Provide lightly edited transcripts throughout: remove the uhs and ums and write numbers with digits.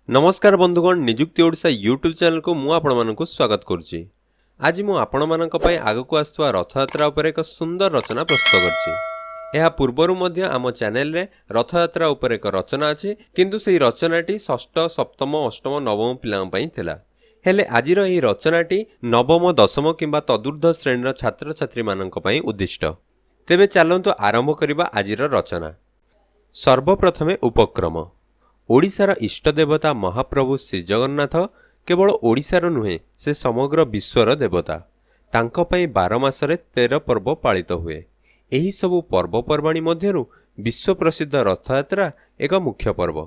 नमस्कार बंधुगण निजुक्ति Odisha YouTube channel को मु आपको स्वागत करुच्ची। आज मु आपणमानक पई आगकु आसुवा रथयात्रा उपर एक सुंदर रचना प्रस्तुत करछि। एहा पूर्वरु मध्य आम चैनल रे रथयात्रा उपर एक रचना अछि, किंतु सेही रचनाटी षष्ठ सप्तम अष्टम नवम पिलांक पई थिला। हेले आजिर एही रचनाटी नवम दशम किंबा तदूर्ध्व श्रेणीर छात्र छात्री मानक पई उद्दिष्ट। तेबे चलंतु आरंभ करिबा आजिर रचना। सर्वप्रथमे उपक्रम। ओडिशार इष्ट देवता महाप्रभु श्री जगन्नाथ केवल ओडिशार नुहे, से समग्र विश्वर देवता। तांको पई 12 मासरे 13 पर्व पालित हुए। एही सबु पर्वपर्वाणी मध्यरु विश्व प्रसिद्ध रथयात्रा एक मुख्य पर्व।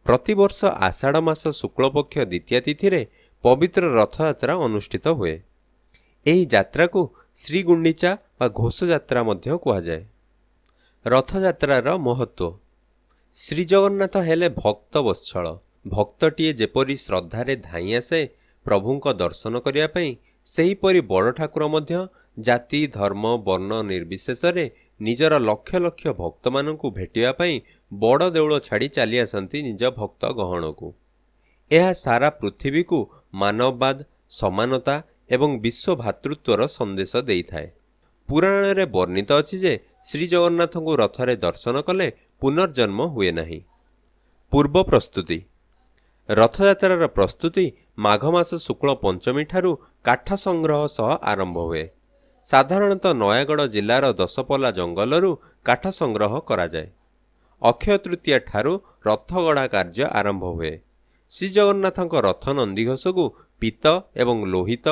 प्रतिवर्ष आषाढ़ मास शुक्लपक्ष द्वितीया तिथि रे पवित्र रथयात्रा अनुष्ठित हुए। एही यात्रा को श्री गुंडीचा वा घोष यात्रा मध्य कुहा जाए। रथयात्रार महत्व। श्री जगन्नाथ हेले भक्त वत्सल। भक्तटीए जेपरी श्रद्धारे धाई आसे प्रभुंक दर्शन करिया पई, सेहीपरि बड़ ठाकुर मध्य जाति धर्म वर्ण निर्विशेष रे निजर लक्ष लक्ष भक्त मानकु भेटिया पई बड़ देउळ छाड़ी चली आसंती निज भक्त गहण को। यह सारा पृथ्वी को मानववाद, समानता एवं विश्व भातृत्वर संदेश देई थाए। पुराण रे वर्णित अछि जे श्री जगन्नाथ को रथरे दर्शन कले पुनर्जन्म हुए नहीं। पूर्व प्रस्तुति। रथयात्रार प्रस्तुति माघ मास शुक्ल पंचमी ठारू काठ संग्रह सह आरंभ हुए। साधारणतः नयागढ़ जिलार दशपल्ला जंगलरू काठ संग्रह करा जाए। अक्षय तृतीया ठारू रथ गढ़ा कार्य आरंभ हुए। श्री जगन्नाथक रथ नंदीघोष को पीत एवं लोहित,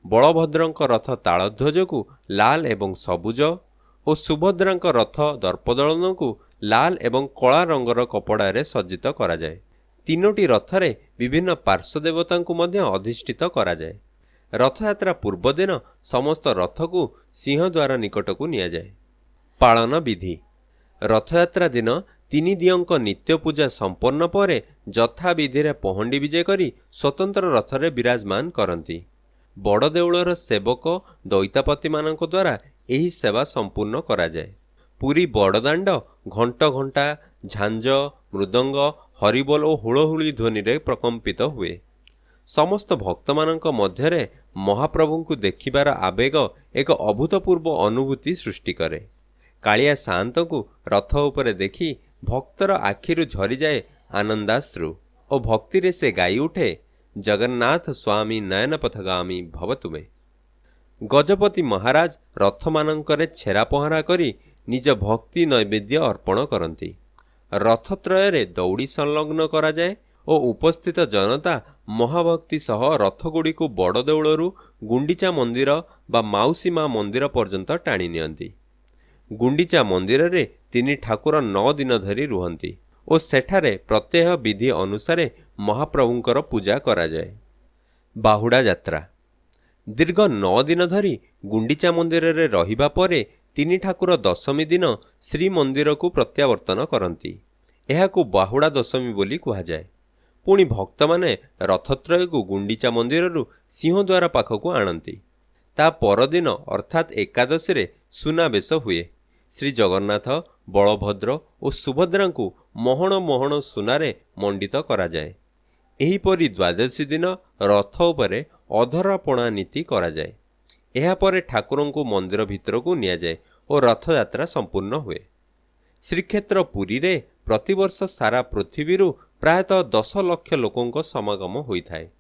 बलभद्रंक रथ तालध्वज को लाल एवं सबुज और सुभद्रांक रथ दर्पदलन को लाल एवं कला रंगर कपड़ा रे सज्जित करा जाए। तीनोटी रथरे विभिन्न पार्श्व देवता को मध्य अधिष्ठित करा जाए। रथयात्रा पूर्व दिन समस्त रथ को सिंहद्वार निकट को निया जाए। पालन विधि। रथयात्रा दिन तीन दियंक नित्य पूजा संपन्न परे जथा विधि रे पहंडी विजय करी स्वतंत्र रथरे विराजमान करंती। बड़ देउलर सेवक दैतापति मानक द्वारा एही सेवा संपूर्ण करा जाए। पुरी बड़दाण्ड घंट घंटा, झांझ, मृदंग, हरिबोल और हुलहुली ध्वनि रे प्रकंपित हुए। समस्त भक्त मानक मध्यरे महाप्रभु को देखिबार आवेग एक अभूतपूर्व अनुभूति सृष्टि करे। कालिया शांत को रथ उपरे देखी भक्तर आखिरु झरी जाए आनंदाश्रु और भक्ति रे से गाई उठे, जगन्नाथ स्वामी नयन पथगामी भवतु मे। गजपति महाराज रथ मानंकरे छेरा पहरा करी निज भक्ति नैवेद्य अर्पण करती। रथत्रय दौड़ी संलग्न करा जाए और उपस्थित जनता महाभक्ति सह रथगुड़ी को बड़ देउलरू गुंडीचा मंदिर बा माउसी मां मंदिर पर्यंत टाणी नियंती। गुंडीचा मंदिर रे तीन ठाकुर 9 दिन धरी रुहंती और सेठारे प्रत्यह विधि अनुसारे महाप्रभुंकर पूजा करा जाए। बाहुड़ा यात्रा। दीर्घ 9 दिन धरी गुंडीचा मंदिर रे रहिबा परे तीन ठाकुर दशमी दिन श्री मंदिर को प्रत्यावर्तन करती। यह बाहुड़ा दशमी बोली कहा जाए। पुणी भक्त माने रथत्रय को गुंडीचा मंदिर सिंहद्वार पाखक आणती। ता परदिन अर्थात एकादशी रे सुनावेश हुए। श्री जगन्नाथ, बलभद्र और सुभद्रा को मोहन मोहन सुनारे मंडित करा जाए। एहीपरि द्वादशी दिन रथ उपरे अधरपणा नीति करा जाए। एहापरे ठाकुरों को मंदिर भितर को निया जाए और रथ यात्रा संपूर्ण हुए। श्रीक्षेत्र पुरी रे प्रतिवर्ष सारा पृथ्वी प्रायतः 10 लाख लोकों समागम होता है।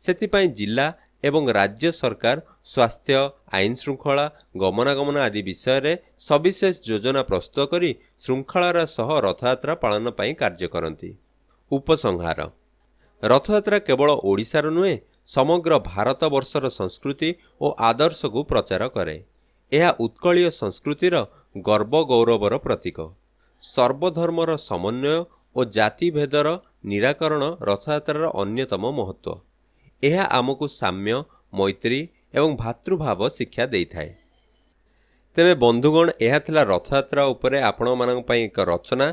सेतिपाई जिला एवं राज्य सरकार स्वास्थ्य, आईन श्रृंखला, गमनागमन आदि विषय रे सविशेष योजना प्रस्तुत करी श्रृंखलार सह रथयात्रा पालन पाई कार्य करती। उपसंहार। रथयात्रा केवल ओडिशार नुहे, समग्र भारत वर्षर संस्कृति और आदर्श को प्रचार करे। यह उत्कलीय संस्कृतिर गर्व गौरवर प्रतीक। सर्वधर्मर समन्वय और जाति भेदर निराकरण रथयात्रार अन्यतम महत्व। यह आमको साम्य, मैत्री एवं भातृभाव शिक्षा देइथाए। तेबे बंधुगण, यह थिला रथयात्रा उपरे आपण मानक पई एक रचना।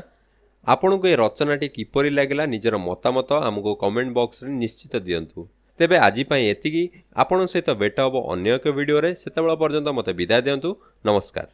आपनको ए रचनाटी किपरि लागिला निजर मतामत आमको कमेंट बॉक्स रे निश्चित दियंतु। तेबे आजि पई एतिकी। आपण सहित भेट हबो अन्य एक वीडियो रे। सेतेबेला पर्यंत मते विदाय दियंतु। नमस्कार।